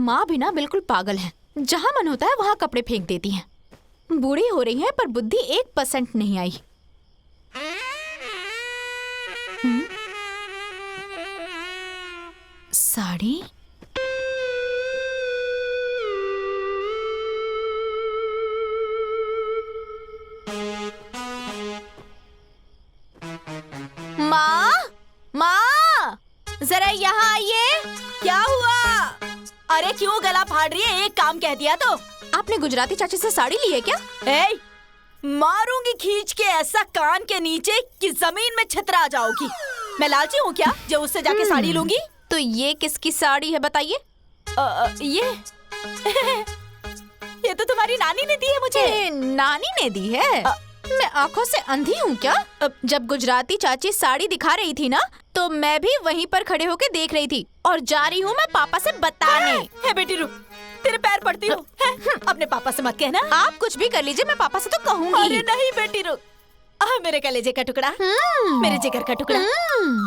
माँ भी ना बिल्कुल पागल है। जहाँ मन होता है वहाँ कपड़े फेंक देती हैं। बूढ़ी हो रही है पर बुद्धि 1% नहीं आई। साड़ी? माँ, माँ, जरा यहाँ आइए। क्या हुआ? अरे क्यों गला फाड़ रही है? एक काम कह दिया तो। आपने गुजराती चाची से साड़ी ली है क्या? ए, मारूंगी खींच के ऐसा कान के नीचे कि जमीन में छितरा जाओगी। मैं लालची हूँ क्या जो उससे जाके साड़ी लूंगी? तो ये किसकी साड़ी है बताइए? ये ये तो तुम्हारी नानी ने दी है मुझे। नानी ने दी है? मैं आंखों से अंधी हूँ क्या? जब गुजराती चाची साड़ी दिखा रही थी ना, तो मैं भी वहीं पर खड़े होके देख रही थी और जा रही हूँ मैं पापा से बताने। है बेटी रुक, तेरे पैर पड़ती हूँ। अपने पापा से मत कहना। आप कुछ भी कर लीजिए, मैं पापा से तो कहूँगी। अरे नहीं बेटी रुक। मेरे कलेजे का टुकड़ा, मेरे जिगर का टुकड़ा,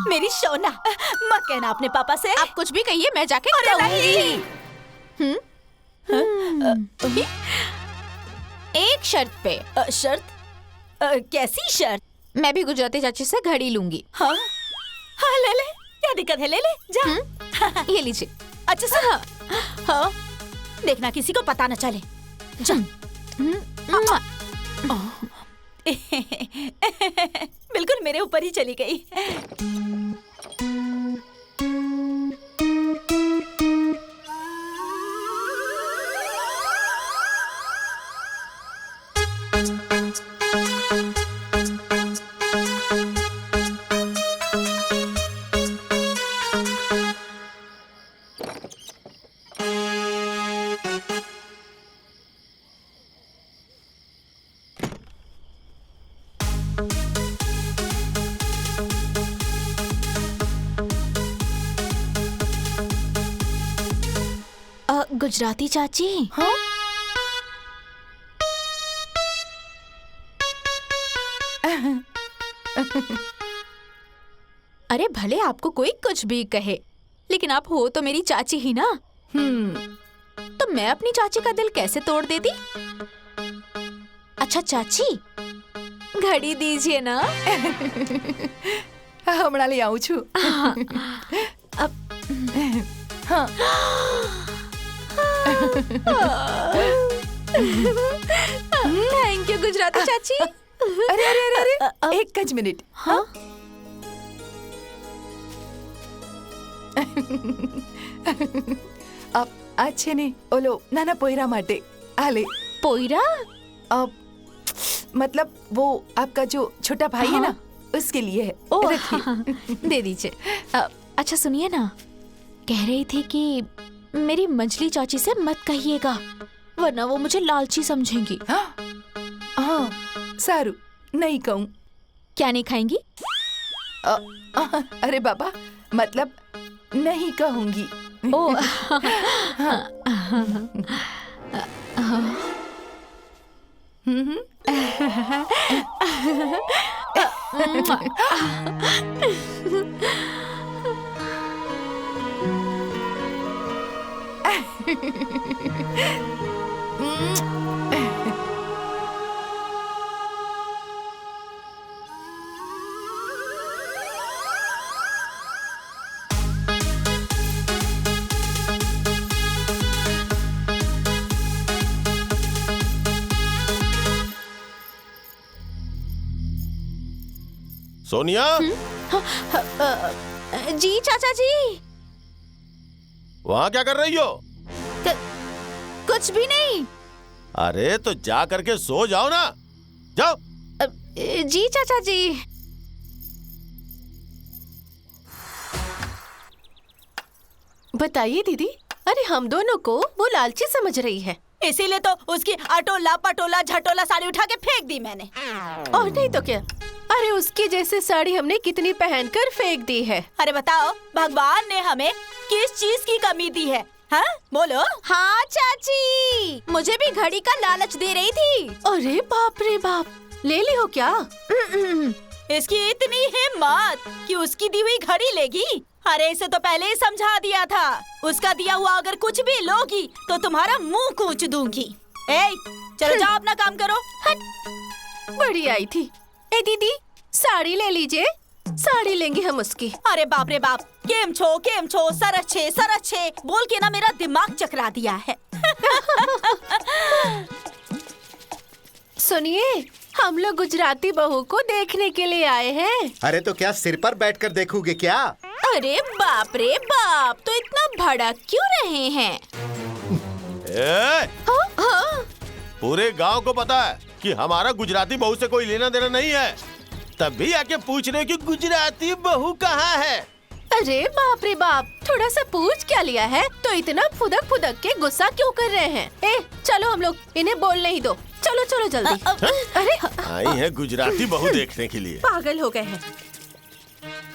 मेरी सोना, मत कहना अपने पापा से। आप कुछ भी कहिए, मैं जाके कहूँगी। एक शर्त पे। शर्त? कैसी शर्त? मैं भी गुजराती चाची से घड़ी लूंगी। हाँ हाँ ले ले, क्या दिक्कत है, ले ले जा। ये लीजिए। अच्छा सा। हाँ देखना किसी को पता न चले। जा। बिल्कुल मेरे ऊपर ही चली गई। गुजराती चाची। हाँ? अरे भले आपको कोई कुछ भी कहे, लेकिन आप हो तो मेरी चाची ही ना। तो मैं अपनी चाची का दिल कैसे तोड़ देती? अच्छा चाची, घड़ी दीजिए ना। હમણાં લઈ આવું છું। हाँ। थैंक यू गुजराती चाची। अरे अरे अरे अरे एक ज मिनट। हाँ अब अच्छे ने ओलो नाना पोयरा माटे आले। पोयरा? अब मतलब वो आपका जो छोटा भाई है ना, उसके लिए है। ओह हाँ, दे दीजिए। अच्छा सुनिए ना, कह रही थी कि मेरी मंजली चाची से मत कहिएगा, वरना वो मुझे लालची समझेंगी। हाँ सारू, नहीं कहूँ। क्या नहीं खाएंगी? अरे बाबा, मतलब नहीं कहूँगी। ओह सोनिया। जी चाचा जी। वहाँ क्या कर रही हो? कुछ भी नहीं। अरे तो जा करके सो जाओ ना, जाओ। जी चाचा जी। बताइए दीदी। अरे हम दोनों को वो लालची समझ रही है, इसीलिए तो उसकी अटोला पटोला झटोला साड़ी उठा के फेंक दी मैंने। और नहीं तो क्या, अरे उसकी जैसे साड़ी हमने कितनी पहनकर फेंक दी है। अरे बताओ, भगवान ने हमें किस चीज की कमी दी है? हाँ बोलो। हाँ चाची, मुझे भी घड़ी का लालच दे रही थी। अरे बाप रे बाप, ले ली हो क्या? इसकी इतनी हिम्मत कि उसकी दी हुई घड़ी लेगी। अरे इसे तो पहले ही समझा दिया था, उसका दिया हुआ अगर कुछ भी लोगी तो तुम्हारा मुंह कूच दूंगी। चलो जाओ अपना काम करो। बड़ी आई थी। ए दीदी, साड़ी ले लीजिए, साड़ी लेंगे हम उसकी। अरे बाप रे बाप, केम छो सरच्छे बोल के ना मेरा दिमाग चकरा दिया है। सुनिए, हम लोग गुजराती बहू को देखने के लिए आए हैं। अरे तो क्या सिर पर बैठकर देखोगे क्या? अरे बाप रे बाप, तो इतना भड़क क्यों रहे हैं? पूरे गांव को पता है कि हमारा गुजराती बहू से कोई लेना देना नहीं है, तब भी आके पूछ रहे कि गुजराती बहू कहाँ है। अरे बाप रे बाप, थोड़ा सा पूछ क्या लिया है, तो इतना फुदक फुदक के गुस्सा क्यों कर रहे हैं? चलो हम लोग इन्हें बोलने ही दो। चलो चलो जल्दी। अरे आई है गुजराती बहू देखने के लिए, पागल हो गए हैं।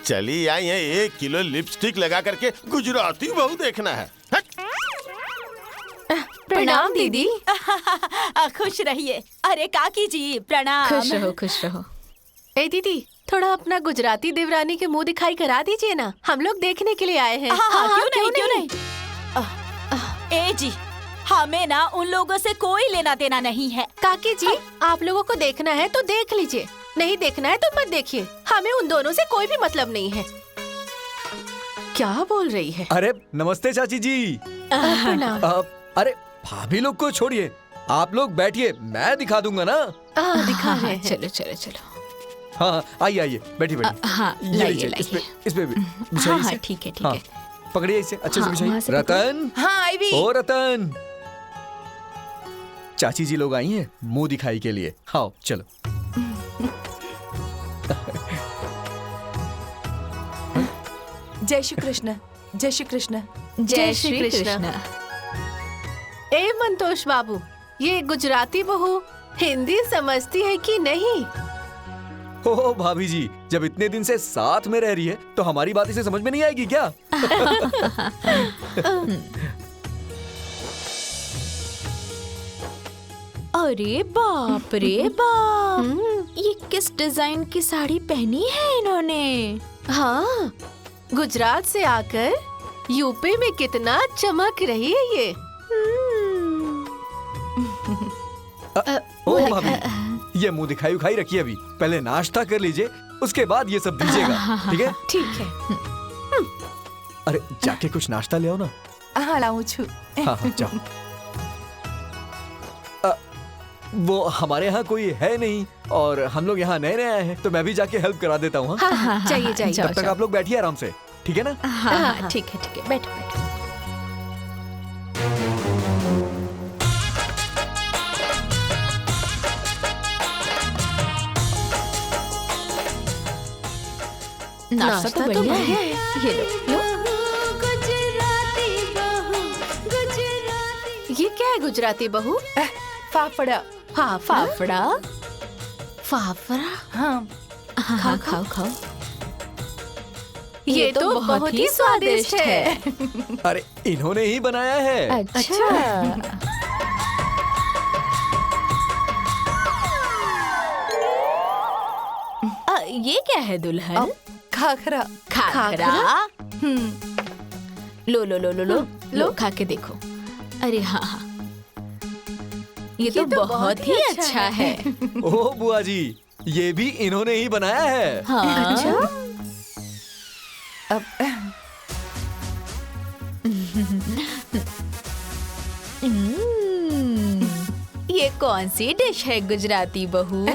चली आई है 1 किलो लिपस्टिक लगा करके गुजराती बहू देखना है। प्रणाम दीदी। खुश रहिए। अरे काकी जी प्रणाम। खुश रहो खुश रहो। ए दीदी, थोड़ा अपना गुजराती देवरानी के मुंह दिखाई करा दीजिए ना, हम लोग देखने के लिए आए हैं। हाँ, क्यों नहीं। ए जी, हमें ना उन लोगों से कोई लेना देना नहीं है। काकी जी, आप लोगों को देखना है तो देख लीजिए, नहीं देखना है तो मत देखिए, हमें उन दोनों से कोई भी मतलब नहीं है। क्या बोल रही है? अरे नमस्ते चाची जी। प्रणाम। अरे भाभी लोग को छोड़िए, आप लोग बैठिए, मैं दिखा दूंगा ना। दिखा रहे हैं। चलो चलो चलो। हाँ आइए आइए, बैठिए बैठिए। हाँ ये लाइए लीजिए, लाइए। इस पे भी हाँ बिछाइए हाँ इसे। ठीक है ठीक हाँ, है। पकड़िए इसे अच्छे से हाँ, बिछाइए। वहाँ से रतन, हाँ आईवी। ओ रतन, चाची जी लोग आई हैं मुंह दिखाई के लिए। हाँ चलो। जय श्री कृष्ण, जय श्री कृष्ण। जय श्री कृष्ण। ए मंतोष बाबू, ये गुजराती बहू हिंदी समझती है कि नहीं? ओ भाभी जी, जब इतने दिन से साथ में रह रही है तो हमारी बात इसे समझ में नहीं आएगी क्या? अरे बाप रे बाप, ये किस डिजाइन की साड़ी पहनी है इन्होंने? हाँ, गुजरात से आकर यूपी में कितना चमक रही है ये। ओ भाभी, ये मुंह दिखाई उखाई रखिए, अभी पहले नाश्ता कर लीजिए, उसके बाद ये सब दीजिएगा, ठीक है? ठीक है। अरे जाके कुछ नाश्ता ले आओ ना। हाँ लाऊं छु। हाँ हाँ जाओ। वो हमारे यहाँ कोई है नहीं और हम लोग यहाँ नए नए आए हैं, तो मैं भी जाके हेल्प करा देता हूँ। हाँ हाँ, जाइए जाइए। तब तक आप लोग बैठिए आराम से, ठीक है ना? हाँ ठीक है बैठो बैठो। नाश्ता तो बढ़िया है, ये लो। ये क्या है गुजराती बहू? फाफड़ा। हाँ, फाफड़ा। फाफड़ा। हाँ हाँ खाओ खाओ। ये तो बहुत ही स्वादिष्ट है। अरे इन्होंने ही बनाया है। अच्छा। ये क्या है दुल्हन? खाखरा। खाखरा। लो लो लो लो लो लो, खा के देखो। अरे हाँ हाँ, ये तो बहुत ही अच्छा है। ओ बुआ जी, ये भी इन्होंने ही बनाया है। हाँ। अच्छा। अब ये कौन सी डिश है गुजराती बहू?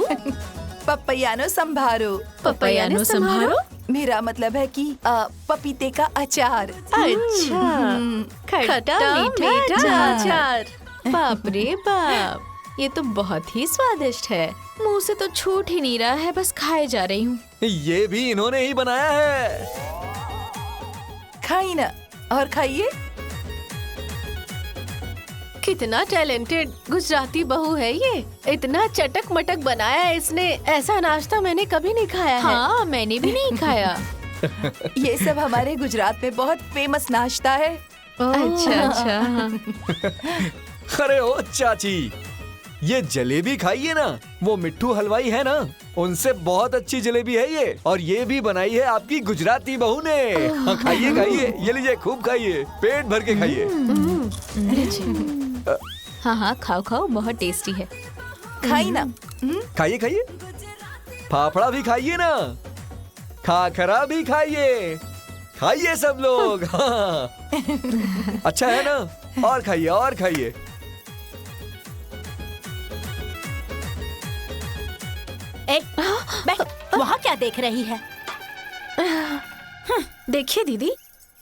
पपैयानो संभारो। पपैयानो संभारो? मेरा मतलब है कि पपीते का अचार। अच्छा, खट्टा मीठा अचार। बाप रे बाप, ये तो बहुत ही स्वादिष्ट है। मुंह से तो छूट ही नहीं रहा है, बस खाए जा रही हूँ। ये भी इन्होंने ही बनाया है। खाइए ना, और खाइए। कितना टैलेंटेड गुजराती बहू है ये, इतना चटक मटक बनाया है इसने। ऐसा नाश्ता मैंने कभी नहीं खाया है। हाँ, मैंने भी नहीं खाया। ये सब हमारे गुजरात में बहुत फेमस नाश्ता है। अच्छा अच्छा। अरे ओ चाची, ये जलेबी खाइए ना, वो मिट्ठू हलवाई है ना, उनसे बहुत अच्छी जलेबी है ये, और ये भी बनाई है आपकी गुजराती बहू ने। हाँ, खाइए खाइए, ये लीजिए, खूब खाइए, पेट भर के खाइए। हाँ हाँ, खाओ खाओ, बहुत टेस्टी है। खाई ना। खाइए खाइए, फाफड़ा भी खाइए ना, खाखरा भी खाइए, खाइए सब लोग। हाँ। अच्छा है ना, और खाइए और खाइए। वहाँ क्या देख रही है? देखिए दीदी,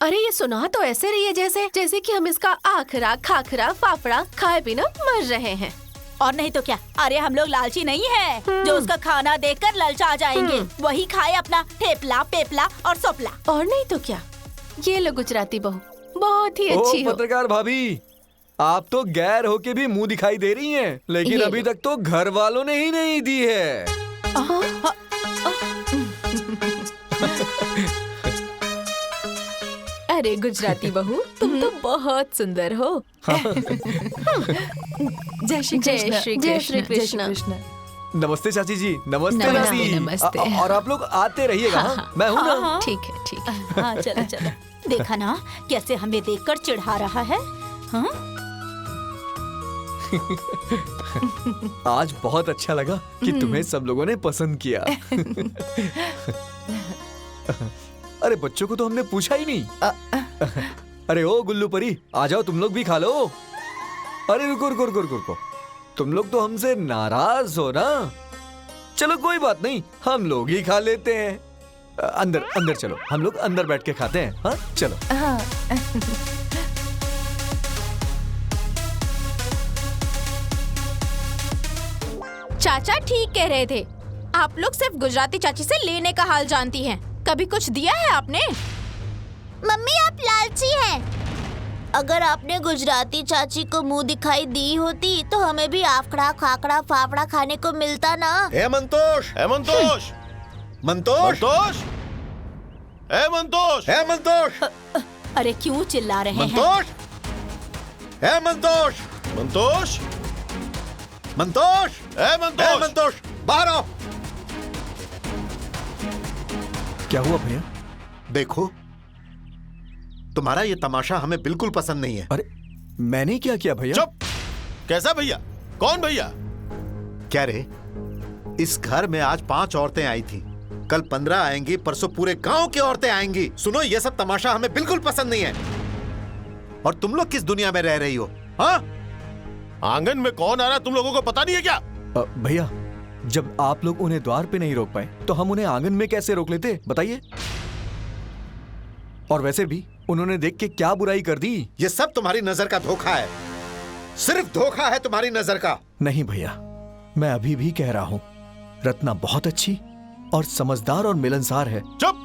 अरे ये सुना तो ऐसे रही है जैसे कि हम इसका आखरा खाखरा फाफड़ा खाए बिना मर रहे हैं। और नहीं तो क्या, अरे हम लोग लालची नहीं है जो उसका खाना देखकर ललचा जाएंगे। वही खाए अपना ठेपला पेपला और सोपला। और नहीं तो क्या, ये लो गुजराती बहू, बहुत ही अच्छी हो। पत्रकार भाभी, आप तो गैर होके भी मुंह दिखाई दे रही हैं, लेकिन अभी तक तो घर वालों ने ही नहीं दी है। अरे गुजराती बहू, तुम तो बहुत सुंदर हो। जय श्री कृष्ण। जय श्री कृष्ण। नमस्ते चाची जी, नमस्ते नमस्ते, नानी। नमस्ते। और आप लोग आते रहिएगा। हाँ, मैं हूँ ना। ठीक है ठीक है। हाँ चलो चलो। देखा ना कैसे हमें देखकर चिढ़ा रहा है। हाँ? आज बहुत अच्छा लगा कि तुम्हें सब लोगों ने पसंद किया। अरे बच्चों को तो हमने पूछा ही नहीं। अरे ओ गुल्लू परी, आ जाओ तुम लोग भी खा लो। अरे रुको रुको रुको रुको, तुम लोग तो हमसे नाराज हो ना। चलो कोई बात नहीं, हम लोग ही खा लेते हैं। अंदर अंदर चलो, हम लोग अंदर बैठ के खाते हैं। हाँ चलो। हाँ। चाचा ठीक कह रहे थे, आप लोग सिर्फ गुजराती चाची से लेने का हाल जानती हैं। कभी कुछ दिया है आपने? मम्मी आप लालची हैं। अगर आपने गुजराती चाची को मुंह दिखाई दी होती तो हमें भी आफड़ा खाकड़ा फाफड़ा खाने को मिलता ना। हे मंतोष, ए मंतोष, मंतोष, मंतोष, ए मंतोष, हे मंतोष, अरे क्यों चिल्ला रहे हैं? मंतोष, हे मंतोष, मंतोष, मंतोष, ए हे मंतोष, मंतोष, बाहर आओ। क्या हुआ भैया? देखो, तुम्हारा ये तमाशा हमें बिल्कुल पसंद नहीं है। अरे मैंने क्या किया भैया? चुप। कैसा भैया? कौन भैया? क्या रे, इस घर में आज 5 औरतें आई थी, कल 15 आएंगी, परसों पूरे गांव की औरतें आएंगी। सुनो, ये सब तमाशा हमें बिल्कुल पसंद नहीं है। और तुम लोग किस दुनिया में रह रही हो? हाँ, आंगन में कौन आ रहा तुम लोगों को पता नहीं है क्या? भैया, जब आप लोग उन्हें द्वार पे नहीं रोक पाए तो हम उन्हें आंगन में कैसे रोक लेते, बताइए। और वैसे भी उन्होंने देख के क्या बुराई कर दी? ये सब तुम्हारी नजर का धोखा है, सिर्फ धोखा है तुम्हारी नजर का। नहीं भैया, मैं अभी भी कह रहा हूँ, रत्ना बहुत अच्छी और समझदार और मिलनसार है। चुप।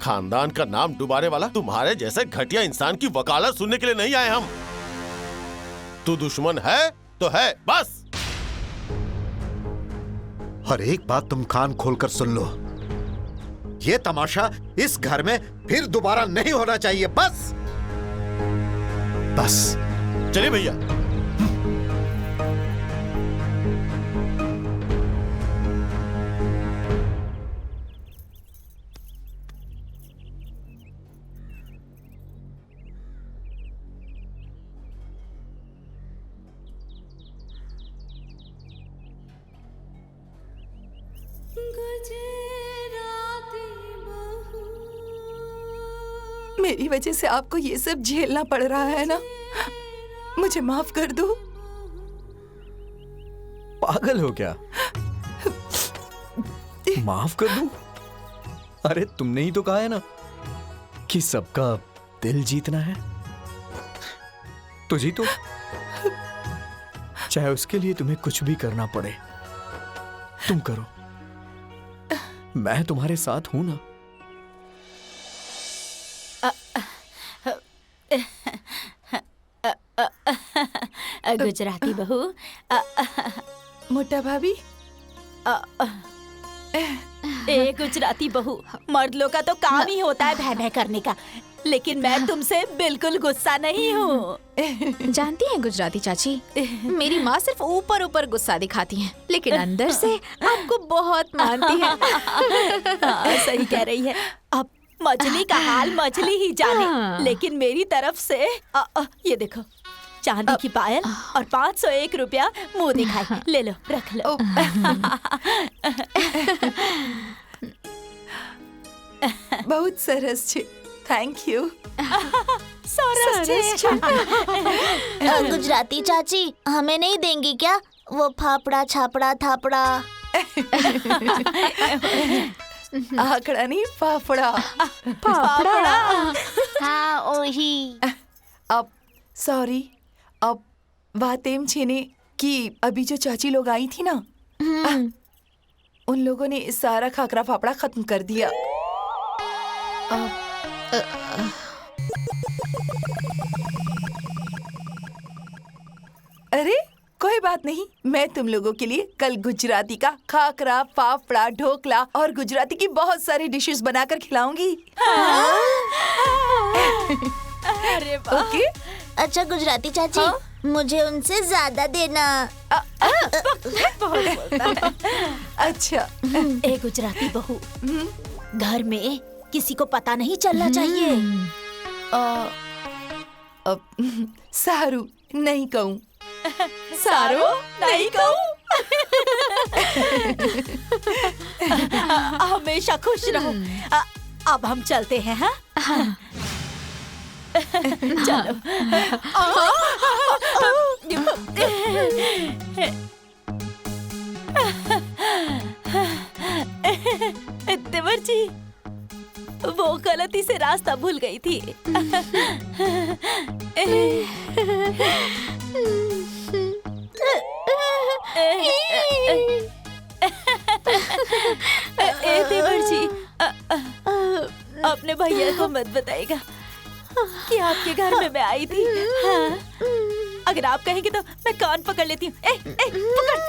खानदान का नाम डुबाने वाला तुम्हारे जैसे घटिया इंसान की वकालत सुनने के लिए नहीं आए हम। तू दुश्मन है तो है, बस। और एक बात तुम कान खोलकर सुन लो, ये तमाशा इस घर में फिर दोबारा नहीं होना चाहिए, बस बस। चलिए भैया। मेरी वजह से आपको ये सब झेलना पड़ रहा है ना, मुझे माफ कर दो। पागल हो क्या? माफ कर दूं? अरे तुमने ही तो कहा है ना कि सबका दिल जीतना है, तो जीतो, चाहे उसके लिए तुम्हें कुछ भी करना पड़े। तुम करो, मैं तुम्हारे साथ हूं ना। गुजराती बहू, मोटा भाभी, ए गुजराती बहू, मर्द लोग का तो काम ही होता है भय भय करने का। लेकिन मैं तुमसे बिल्कुल गुस्सा नहीं हूँ। जानती हैं गुजराती चाची, मेरी माँ सिर्फ ऊपर ऊपर गुस्सा दिखाती हैं, लेकिन अंदर से आपको बहुत मानती है। हाँ, सही कह रही है। अब मछली का हाल मछली ही जाने, लेकिन मेरी तरफ से ये देखो, चांदी की पायल और 501 रुपया मुंह दिखाई। ले लो, रख लो। बहुत સરસ છે, થેન્ક યુ। गुजराती चाची हमें नहीं देंगी क्या वो फाफड़ा छापड़ा थापड़ा? આકડા ની ફાફડા। हाँ ओही। अब सॉरी, अब बात एम छे ने कि अभी जो चाची लोग आई थी ना, उन लोगों ने सारा खाकरा फाफड़ा खत्म कर दिया। अरे कोई बात नहीं, मैं तुम लोगों के लिए कल गुजराती का खाकरा फाफड़ा ढोकला और गुजराती की बहुत सारी डिशेस बनाकर खिलाऊंगी। अरे वाह। ओके? अच्छा गुजराती चाची, मुझे उनसे ज्यादा देना। अच्छा। ए गुजराती बहू, घर में किसी को पता नहीं चलना चाहिए। सारू नहीं कहूँ। सारो नहीं कहूँ। हमेशा खुश रहो। अब हम चलते हैं। हाँ, चलो। देवर जी, वो गलती से रास्ता भूल गई थी। देवर जी, अपने भैया को मत बताएगा कि आपके घर में मैं आई थी। हाँ, अगर आप कहेंगे तो मैं कान पकड़ लेती हूँ। पकड़।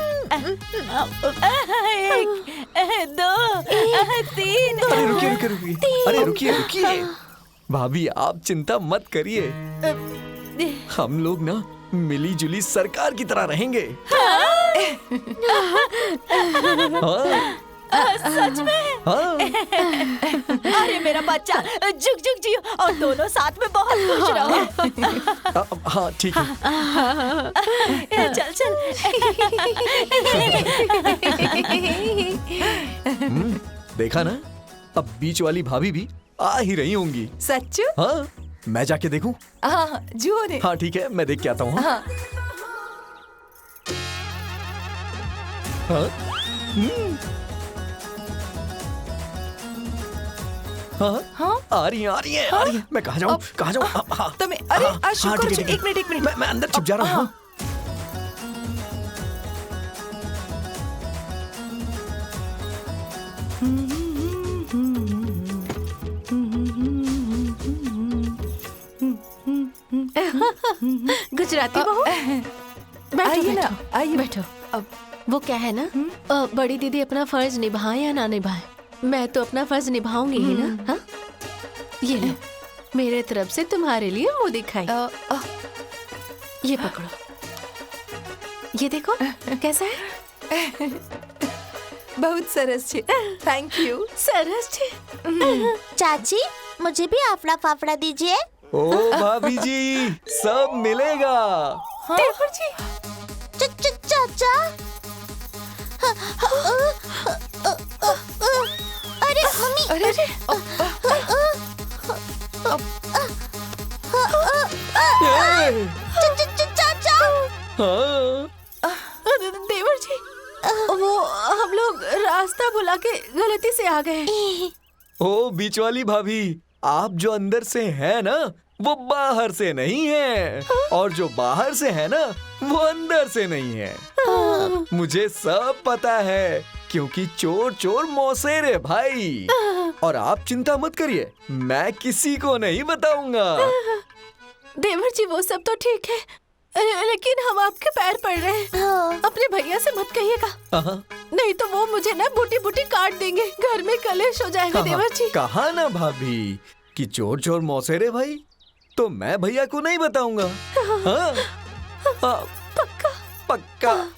1, 2, 3। अरे रुकिए। अरे रुकिए। भाभी आप चिंता मत करिए, हम लोग ना मिली जुली सरकार की तरह रहेंगे। सच में? हाँ। अरे मेरा बच्चा, जुग जुग जियो और दोनों साथ में बहुत खुश रहो। हाँ ठीक है। चल। देखा ना, अब बीच वाली भाभी भी आ ही रही होंगी। सच्चू? हाँ, मैं जाके देखूं? हाँ जुओ ने। हाँ ठीक है, मैं देख के आता हूँ। हाँ। हाँ? हाँ? आ रही है। मैं कहाँ जाऊँ? हाँ। તમે અરે આ શું हाँ, કરો ठीक છો? है, एक मिनट। मैं अंदर छुप जा रहा हूँ। गुजराती बहू, आइए ना, आइए। बैठो। अब वो क्या है ना, बड़ी दीदी अपना फर्ज निभाए या ना निभाए, मैं तो अपना फर्ज निभाऊंगी ही ना। हाँ, ये लो, मेरे तरफ से तुम्हारे लिए मुंह दिखाई। ये पकड़ो, ये देखो कैसा है। बहुत सरस છે। Thank you. सरस छे। चाची मुझे भी आफ्ड़ा फाफड़ा दीजिए। ओ भाभी जी, सब मिलेगा। देवर जी, चाचा। अरे मम्मी। अरे चाचा। हाँ। देवर जी, वो हम लोग रास्ता भुला के गलती से आ गए। ओ बीच वाली भाभी, आप जो अंदर से है ना, वो बाहर से नहीं है, और जो बाहर से है ना, वो अंदर से नहीं है। मुझे सब पता है, क्योंकि चोर चोर मौसेरे भाई। और आप चिंता मत करिए, मैं किसी को नहीं बताऊंगा। देवर जी वो सब तो ठीक है, लेकिन हम आपके पैर पड़ रहे हैं, अपने भैया से मत कहिएगा, नहीं तो वो मुझे ना बूटी बूटी काट देंगे, घर में कलेश हो जाएगा। देवर जी कहा ना भाभी, कि चोर चोर मौसेरे भाई, तो मैं भैया को नहीं बताऊंगा। हाँ? हाँ, पक्का पक्का।